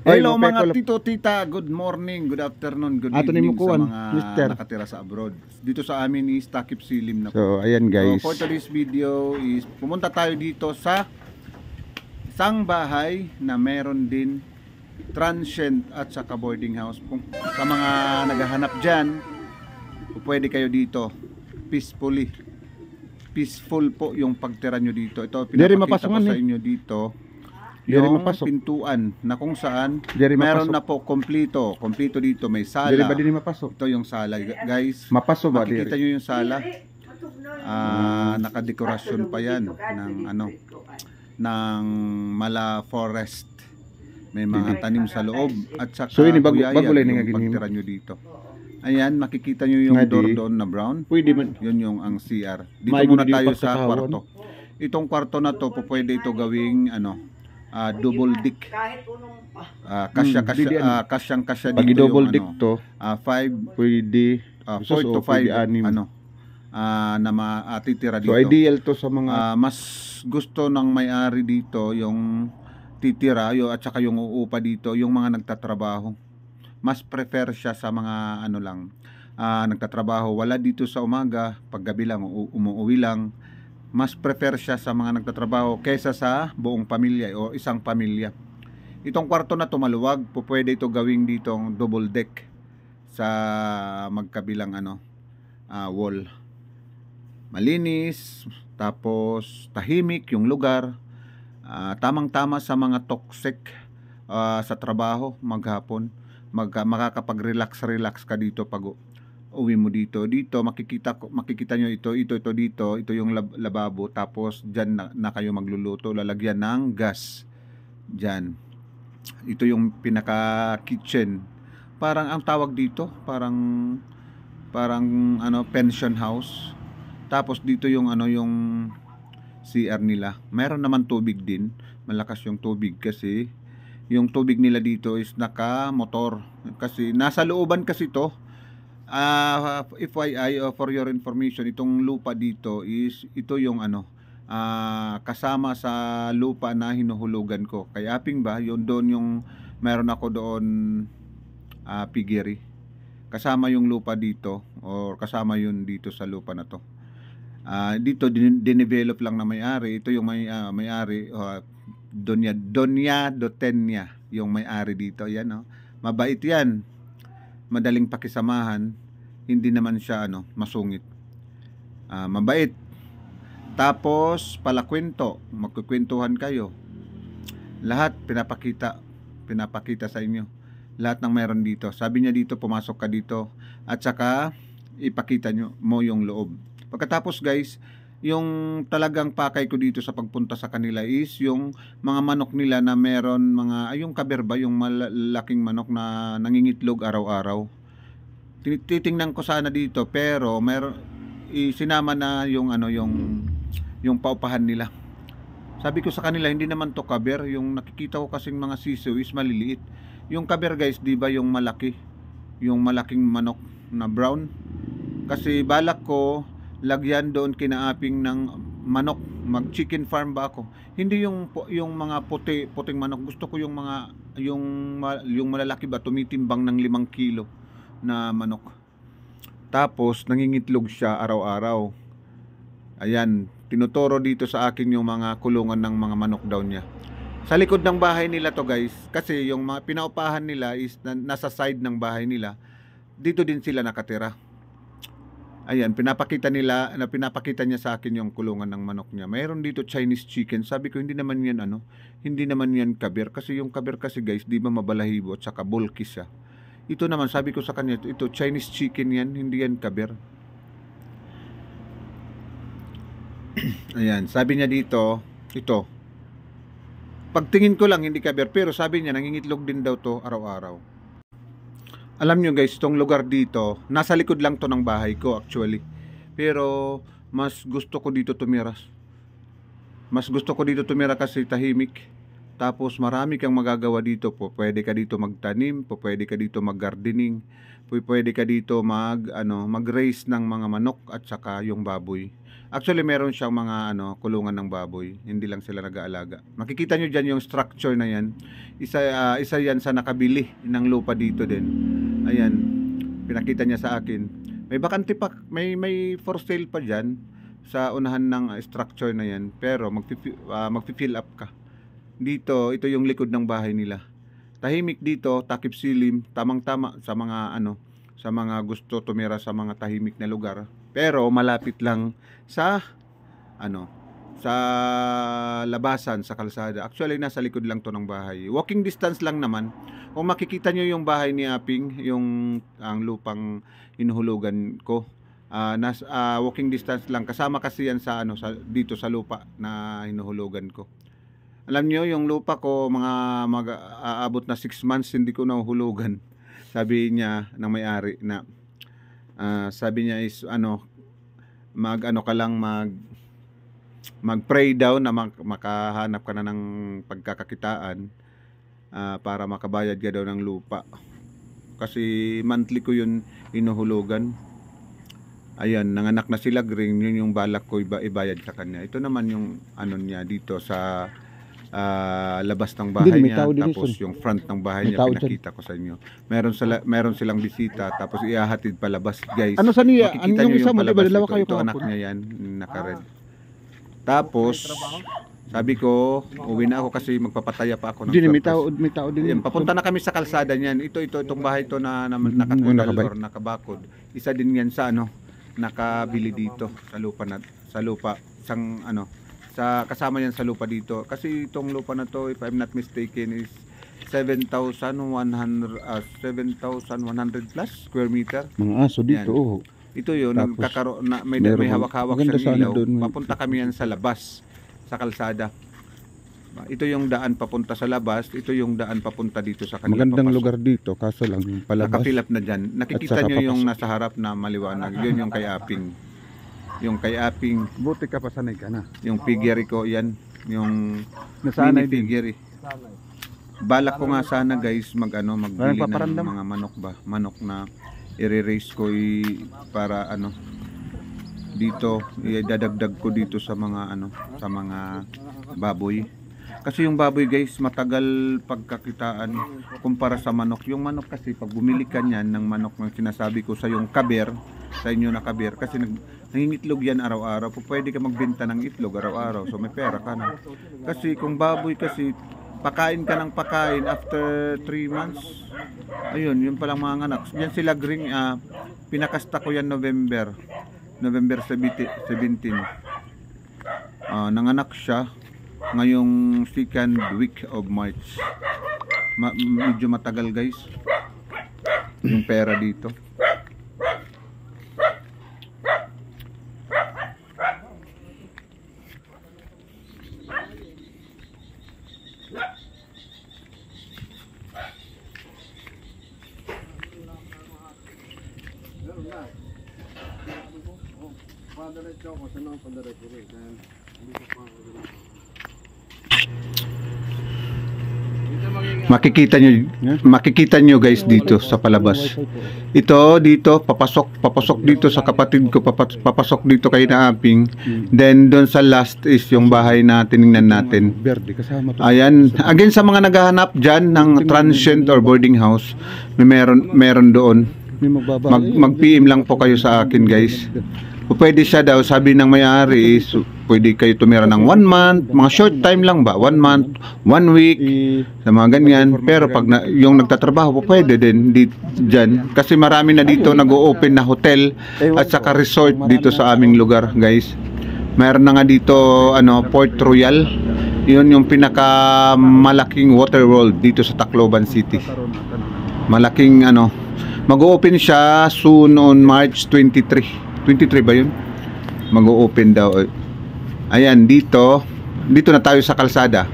Hello mga tito, tita, good morning, good afternoon, good evening sa mga nakatira sa abroad. Dito sa amin is Takip Silim na po. So ayan guys. So for today's video is pumunta tayo dito sa isang bahay na meron din transient at saka boarding house. Kung sa mga naghahanap dyan, pwede kayo dito peaceful po yung pagtira nyo dito. Ito pinapakita ko sa inyo dito yung pintuan na kung saan meron na po kompleto dito, may sala. Ito yung sala guys, makikita nyo yung sala, nakadekorasyon pa yan ng mala forest, may mga tanim sa loob at saka yung pagtira nyo dito. Ayan, makikita nyo yung door doon na brown, yun yung ang CR. Dito muna tayo sa kwarto. Itong kwarto na to, pwede ito gawing double deck. Kasyang-kasya dito. Pag double deck to, 5 pwede 4 to 5 na matitira dito. So ideal to sa mga mas gusto ng may-ari dito yung titira at saka yung uupa dito, yung mga nagtatrabaho. Mas prefer siya sa mga nagtatrabaho, wala dito sa umaga, paggabi lang umuwi lang. Mas prefer siya sa mga nagtatrabaho kaysa sa buong pamilya o isang pamilya. Itong kwarto na to maluwag, pwede ito gawing ditong double deck sa magkabilang wall. Malinis, tapos tahimik yung lugar, tamang-tama sa mga toxic sa trabaho maghapon. Makakapag-relax ka dito pag uwi mo dito. Makikita nyo ito dito. Ito yung lababo. Tapos dyan na kayo magluluto. Lalagyan ng gas. Dyan. Ito yung pinaka kitchen. Parang ang tawag dito, parang pension house. Tapos dito yung yung CR nila. Meron naman tubig din. Malakas yung tubig kasi yung tubig nila dito is naka-motor. Kasi nasa looban kasi to. FYI, for your information, itong lupa dito is ito yung kasama sa lupa na hinuhulugan ko kay Aping ba, yun doon yung meron ako doon piggery, kasama yung lupa dito or kasama yun dito sa lupa na to. Dito dinevelop lang na may-ari. Ito yung may-ari, Donya Dotenya yung may-ari dito. Yan mabait yan, madaling pakisamahan, hindi naman siya masungit, mabait. Tapos palakwento, magkukwentuhan kayo, lahat pinapakita sa inyo, lahat ng meron dito. Sabi niya dito, pumasok ka dito at saka ipakita mo yung loob. Pagkatapos guys, yung talagang pakay ko dito sa pagpunta sa kanila is yung mga manok nila na meron yung kaberba, yung malaking manok na nangingitlog araw-araw. Titingnan ko sana dito, pero sinama na yung paupahan nila. Sabi ko sa kanila, hindi naman to kaber. Yung nakikita ko kasing mga sisiw is maliliit. Yung kaber guys, di ba yung malaki, yung malaking manok na brown. Kasi balak ko lagyan doon kinaaping ng manok, mag chicken farm ba ako. Hindi yung mga puting manok. Gusto ko yung malalaki ba, tumitimbang ng 5 kilo na manok. Tapos nangingitlog siya araw-araw. Ayan, tinuturo dito sa akin yung mga kulungan ng mga manok daw niya. Sa likod ng bahay nila to guys, kasi yung mga pinaupahan nila is nasa side ng bahay nila. Dito din sila nakatira. Ayan, pinapakita niya sa akin yung kulungan ng manok niya. Mayroon dito Chinese chicken. Sabi ko, hindi naman yan kaber. Kasi yung kaber kasi guys, di ba mabalahibo at saka bulky siya. Ito naman, sabi ko sa kanya, ito Chinese chicken yan, hindi yan kaber. Ayan, sabi niya dito, ito. Pagtingin ko lang, hindi kaber, pero sabi niya, nangingitlog din daw to araw-araw. Alam nyo guys, itong lugar dito, nasa likod lang to ng bahay ko actually. Pero mas gusto ko dito tumira. Kasi tahimik. Tapos marami kang magagawa dito po. Pwede ka dito magtanim, pwede ka dito mag-gardening, pwede ka dito mag-raise ng mga manok at saka yung baboy. Actually, meron siyang mga kulungan ng baboy. Hindi lang sila nag-aalaga. Makikita nyo dyan yung structure na yan. Isa yan sa nakabili ng lupa dito din. Ayan, pinakita niya sa akin. May bakante pa, may for sale pa dyan sa unahan ng structure na yan. Pero magfi-fill up ka. Dito, ito yung likod ng bahay nila. Tahimik dito, takip silim, tamang-tama sa mga gusto tumira sa mga tahimik na lugar. Pero malapit lang sa sa labasan, sa kalsada. Actually, nasa likod lang to ng bahay. Walking distance lang naman. Kung makikita nyo yung bahay ni Aping, ang lupang hinuhulugan ko, walking distance lang. Kasama kasi yan dito sa lupa na hinuhulugan ko. Alam nyo, yung lupa ko, aabot na 6 months, hindi ko nahuhulugan. Sabi niya ng may-ari na, sabi niya is, mag-pray daw na makahanap ka na ng pagkakakitaan para makabayad ka daw ng lupa. Kasi monthly ko yun hinuhulugan. Ayan, nanganak na sila, green, yun yung balak ko ibayad sa kanya. Ito naman yung niya dito sa labas ng bahay niya, tapos yung front ng bahay niya pinakita ko sa inyo. Meron silang bisita, tapos ihahatid palabas, guys. Sa niya? Makikita nyo yung palabas ito anak niya yan, naka-red. Tapos sabi ko, uwi na ako kasi magpapataya pa ako ng may tao din. Papunta na kami sa kalsada niyan. Itong bahay to na nakatunggal or nakabakod. Isa din yan sa nakabili dito sa lupa sa kasama yan sa lupa dito. Kasi itong lupa na to, if I'm not mistaken, is 7,100 plus square meter. Mga aso dito. Oh. Ito yun, may hawak-hawak siyang ilaw. Papunta kami yan sa labas, sa kalsada. Ito yung daan papunta sa labas, ito yung daan papunta dito sa kanila. Magandang lugar dito, kaso lang yung palabas. Nakapilap na dyan. Nakikita nyo yung nasa harap na maliwanag. Yun yung kay Aping. Yung kay Aping. Buti ka pa, sanay ka na. Yung piggery ko, yan. Yung nasanay mini piggery. Balak ko nga sana guys magbili ng mga manok na i-raise ko para dito idadagdag ko dito sa mga sa mga baboy. Kasi yung baboy guys matagal pagkakitaan kumpara sa manok. Yung manok kasi pag bumili ka niyan ng manok na sinasabi ko sa yung kaber, sa inyo na kaber, kasi nangingitlog yan araw-araw. Pwede ka magbenta ng itlog araw-araw, so may pera ka na. Kasi kung baboy kasi pakain ka ng pakain after 3 months. Ayun, yun palang mga anak. Yan sila green, pinakasta ko yan November 17. Nanganak siya ngayong 2nd week of March. Medyo matagal guys yung pera dito. Makikita nyo guys dito sa palabas. Ito dito papasok dito sa kapatid ko, papasok dito kay na Aping. Then doon sa last is yung bahay na tiningnan natin. Ayan, again sa mga naghahanap diyan ng transient or boarding house, meron doon. Mag-PM lang po kayo sa akin guys. Pwede siya daw, sabi ng may-ari is pwede kayo tumira ng 1 month, mga short time lang ba, 1 month, 1 week, sa mga ganyan. Pero pag yung nagtatrabaho, pwede din dyan. Kasi marami na dito nag-o-open na hotel at saka resort dito sa aming lugar guys. Mayroon na nga dito Port Royal. Yun yung pinakamalaking water world dito sa Tacloban City. Malaking mag-o-open siya soon on March 23 ba yun? Mag-o-open daw. Ayan, dito na tayo sa kalsada.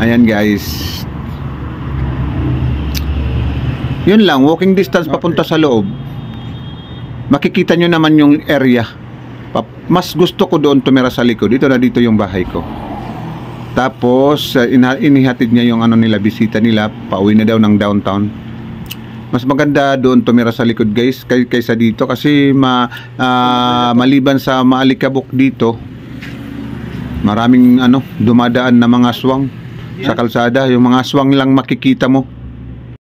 Ayan guys. Yun lang, walking distance papunta sa loob. Makikita nyo naman yung area. Mas gusto ko doon tumira sa likod. Dito yung bahay ko. Tapos inihatid niya yung ano nila, bisita nila, pauwi na daw ng downtown. Mas maganda doon tumira sa likod guys kaysa dito kasi maliban sa maalikabok dito, maraming dumadaan na mga aswang sa kalsada, yung mga aswang lang makikita mo.